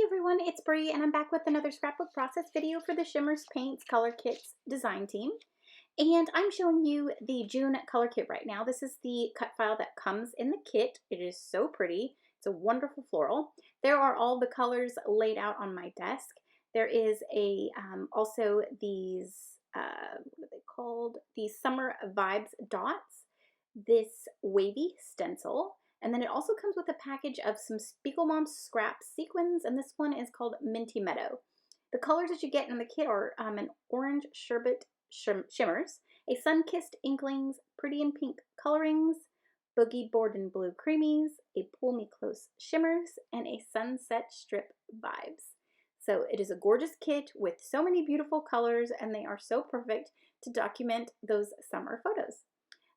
everyone, it's Bree and I'm back with another scrapbook process video for the Shimmerz Paints Color Kits design team. And I'm showing you the June color kit right now. This is the cut file that comes in the kit. It is so pretty. It's a wonderful floral. There are all the colors laid out on my desk. There is also these, what are they called? These Summer Vibes dots, this wavy stencil, and then it also comes with a package of some Spiegelmom scrap sequins, and this one is called Minty Meadow. The colors that you get in the kit are an orange sherbet Shimmerz, a sun-kissed inklings, pretty and pink colorings, boogie board and blue creamies, a pull me close Shimmerz, and a sunset strip vibes. So it is a gorgeous kit with so many beautiful colors, and they are so perfect to document those summer photos.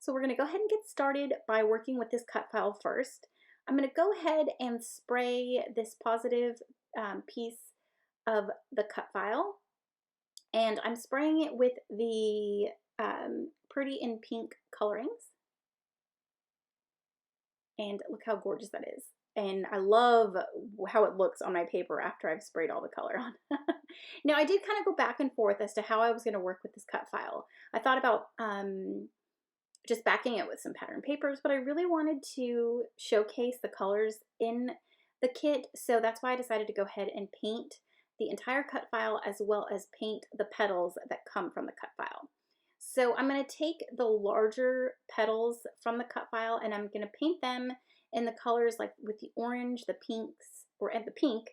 So we're going to go ahead and get started by working with this cut file first. I'm going to go ahead and spray this positive piece of the cut file, and I'm spraying it with the pretty and pink colorings. And look how gorgeous that is. And I love how it looks on my paper after I've sprayed all the color on. Now I did kind of go back and forth as to how I was going to work with this cut file. I thought about just backing it with some pattern papers, but I really wanted to showcase the colors in the kit, so that's why I decided to go ahead and paint the entire cut file as well as paint the petals that come from the cut file. So I'm going to take the larger petals from the cut file and I'm going to paint them in the colors like with the orange, the pinks, or the pink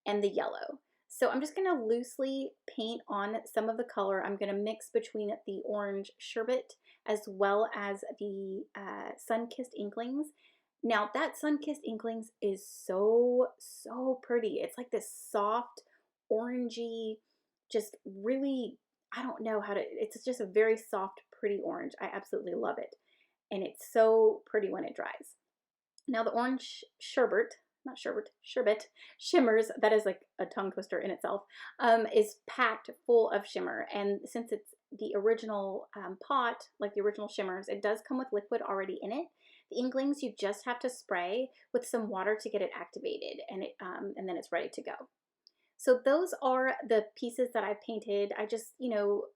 and the yellow. So I'm just going to loosely paint on some of the color. I'm going to mix between the orange sherbet as well as the sun-kissed inklings. Now that sun-kissed inklings is so pretty. It's like this soft, orangey, just really, I don't know how to, it's just a very soft, pretty orange. I absolutely love it. And it's so pretty when it dries. Now the orange sherbet, Shimmerz, that is like a tongue twister in itself, is packed full of shimmer. And since it's the original pot, like the original Shimmerz, it does come with liquid already in it. The inklings you just have to spray with some water to get it activated, and then it's ready to go. So those are the pieces that I painted. I just,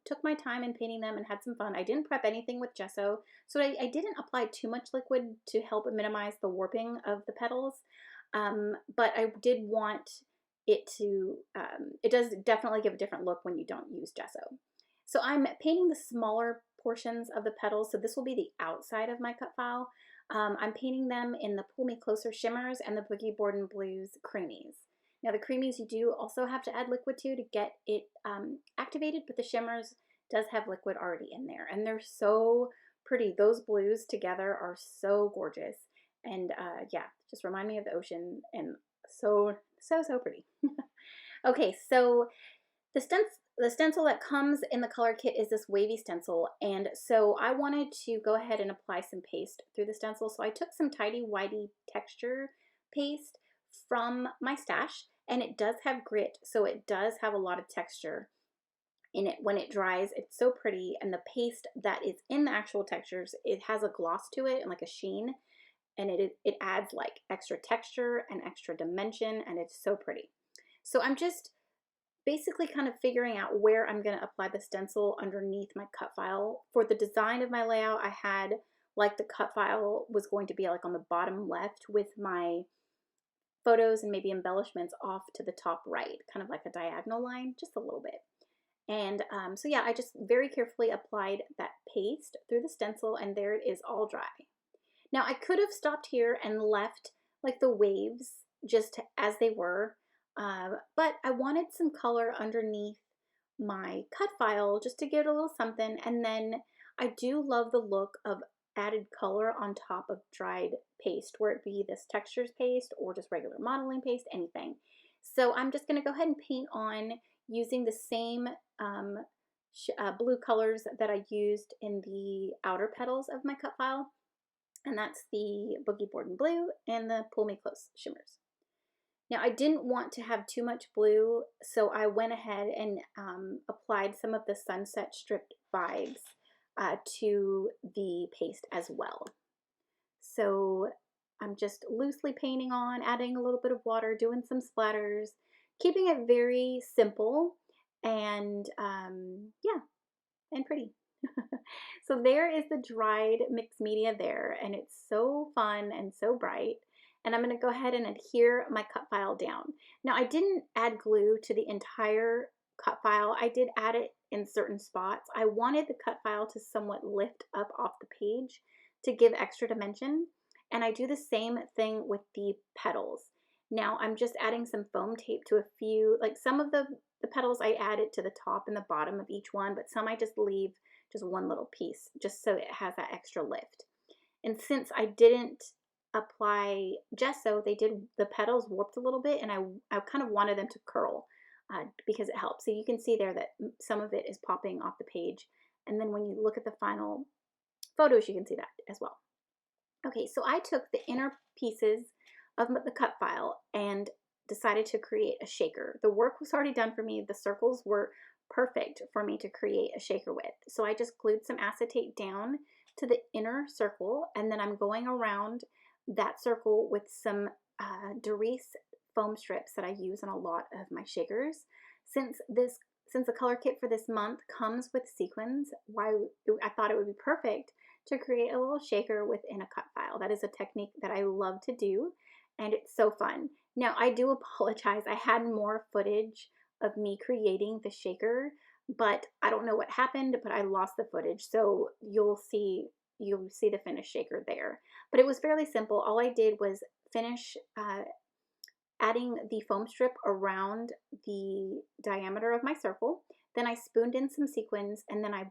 took my time in painting them and had some fun. I didn't prep anything with gesso, so I didn't apply too much liquid to help minimize the warping of the petals. But I did want it to, it does definitely give a different look when you don't use gesso. So I'm painting the smaller portions of the petals. So this will be the outside of my cut file. I'm painting them in the Pull Me Closer Shimmerz and the Boogie Board and Blues Creamies. Now the creamies you do also have to add liquid to get it activated, but the Shimmerz does have liquid already in there. And they're so pretty. Those blues together are so gorgeous. And yeah, just remind me of the ocean, and so pretty. Okay, so the stencil that comes in the color kit is this wavy stencil, and so I wanted to go ahead and apply some paste through the stencil. So I took some tidy whitey texture paste from my stash, and it does have grit, so it does have a lot of texture in it. When it dries, it's so pretty, and the paste that is in the actual textures, it has a gloss to it and like a sheen. And it adds like extra texture and extra dimension, and it's so pretty. So I'm just basically kind of figuring out where I'm going to apply the stencil underneath my cut file. For the design of my layout, I had like the cut file was going to be like on the bottom left with my photos and maybe embellishments off to the top right, kind of like a diagonal line, just a little bit. And so yeah, I just very carefully applied that paste through the stencil, and there it is all dry. Now I could have stopped here and left like the waves just as they were, but I wanted some color underneath my cut file just to give it a little something. And then I do love the look of added color on top of dried paste, where it be this textures paste or just regular modeling paste, anything. So I'm just going to go ahead and paint on using the same blue colors that I used in the outer petals of my cut file. And that's the Boogie Board and Blue and the Pull Me Close Shimmerz. Now I didn't want to have too much blue, so I went ahead and applied some of the Sunset Strip vibes to the paste as well. So I'm just loosely painting on, adding a little bit of water, doing some splatters, keeping it very simple and yeah, and pretty. So there is the dried mixed media there, and it's so fun and so bright. And I'm going to go ahead and adhere my cut file down. Now, I didn't add glue to the entire cut file. I did add it in certain spots. I wanted the cut file to somewhat lift up off the page to give extra dimension. And I do the same thing with the petals. Now, I'm just adding some foam tape to a few, like some of the petals I added to the top and the bottom of each one, but some I just leave just one little piece just so it has that extra lift. And since I didn't apply gesso, the petals warped a little bit, and I kind of wanted them to curl because it helps. So you can see there that some of it is popping off the page, and then when you look at the final photos, you can see that as well. Okay, so I took the inner pieces of the cut file and decided to create a shaker. The work was already done for me. The circles were perfect for me to create a shaker with. So I just glued some acetate down to the inner circle, and then I'm going around that circle with some Derice foam strips that I use in a lot of my shakers. Since the color kit for this month comes with sequins, I thought it would be perfect to create a little shaker within a cut file. That is a technique that I love to do, and it's so fun. Now, I do apologize. I had more footage of me creating the shaker, but I don't know what happened, but I lost the footage. So you'll see the finished shaker there. But it was fairly simple. All I did was finish adding the foam strip around the diameter of my circle. Then I spooned in some sequins, and then I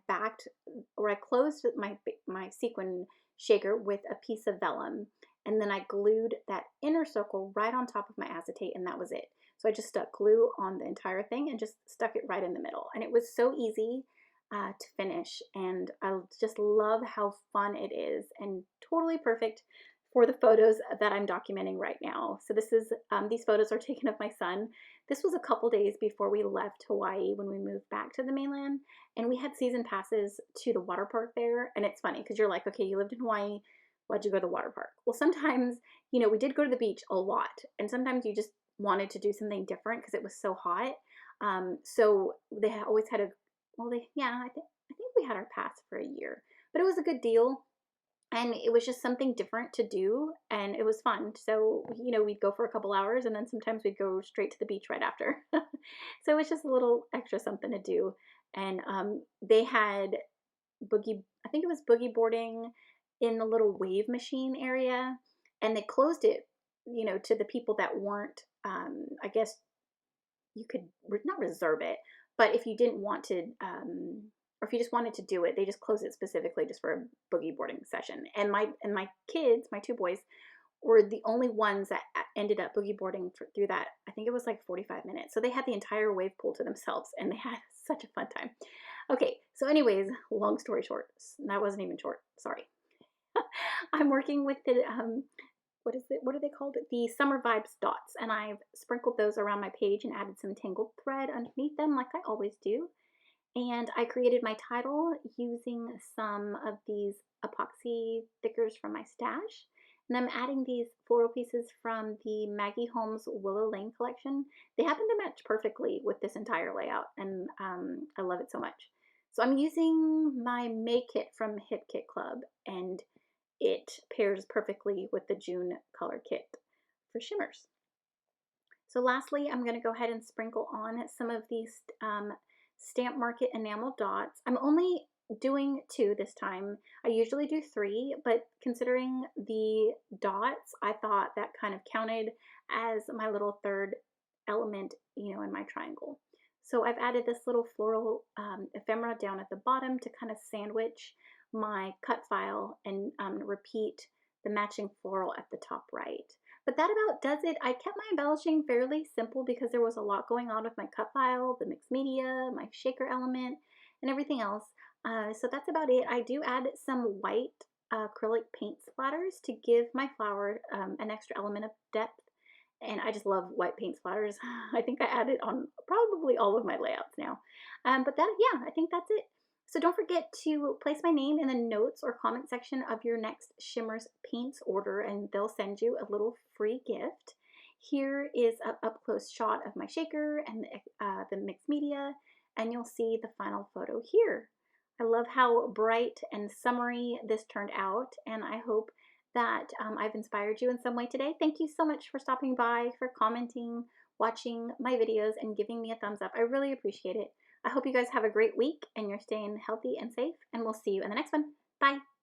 closed my sequin shaker with a piece of vellum. And then I glued that inner circle right on top of my acetate, and that was it. So I just stuck glue on the entire thing and just stuck it right in the middle. And it was so easy to finish, and I just love how fun it is and totally perfect for the photos that I'm documenting right now. So this is these photos are taken of my son. This was a couple days before we left Hawaii when we moved back to the mainland, and we had season passes to the water park there. And it's funny because you're like, okay, you lived in Hawaii, why'd you go to the water park? Well, sometimes, you know, we did go to the beach a lot, and sometimes you just wanted to do something different because it was so hot. So they always had I think we had our pass for a year, but it was a good deal. And it was just something different to do, and it was fun. So, you know, we'd go for a couple hours, and then sometimes we'd go straight to the beach right after. So it was just a little extra something to do. And they had I think it was boogie boarding in the little wave machine area, and they closed it, you know, to the people that weren't, I guess you could not reserve it, but if you didn't want to, or if you just wanted to do it, they just closed it specifically just for a boogie boarding session. And my kids, my two boys, were the only ones that ended up boogie boarding through that. I think it was like 45 minutes. So they had the entire wave pool to themselves, and they had such a fun time. Okay, so anyways, long story short, that wasn't even short, sorry. I'm working with the, what are they called? The Summer Vibes dots, and I've sprinkled those around my page and added some tangled thread underneath them like I always do. And I created my title using some of these epoxy stickers from my stash. And I'm adding these floral pieces from the Maggie Holmes Willow Lane collection. They happen to match perfectly with this entire layout, and I love it so much. So I'm using my May kit from Hip Kit Club, and it pairs perfectly with the June color kit for Shimmerz. So lastly, I'm going to go ahead and sprinkle on some of these Stamp Market enamel dots. I'm only doing 2 this time. I usually do 3, but considering the dots, I thought that kind of counted as my little third element, you know, in my triangle. So I've added this little floral ephemera down at the bottom to kind of sandwich my cut file and repeat the matching floral at the top right. But that about does it. I kept my embellishing fairly simple because there was a lot going on with my cut file, the mixed media, my shaker element, and everything else. So that's about it. I do add some white acrylic paint splatters to give my flower an extra element of depth. And I just love white paint splatters. I think I add it on probably all of my layouts now. But yeah, I think that's it. So don't forget to place my name in the notes or comment section of your next Shimmerz paints order, and they'll send you a little free gift. Here is an up-close shot of my shaker and the mixed media, and you'll see the final photo here. I love how bright and summery this turned out, and I hope that I've inspired you in some way today. Thank you so much for stopping by, for commenting, watching my videos, and giving me a thumbs up. I really appreciate it. I hope you guys have a great week and you're staying healthy and safe, and we'll see you in the next one. Bye.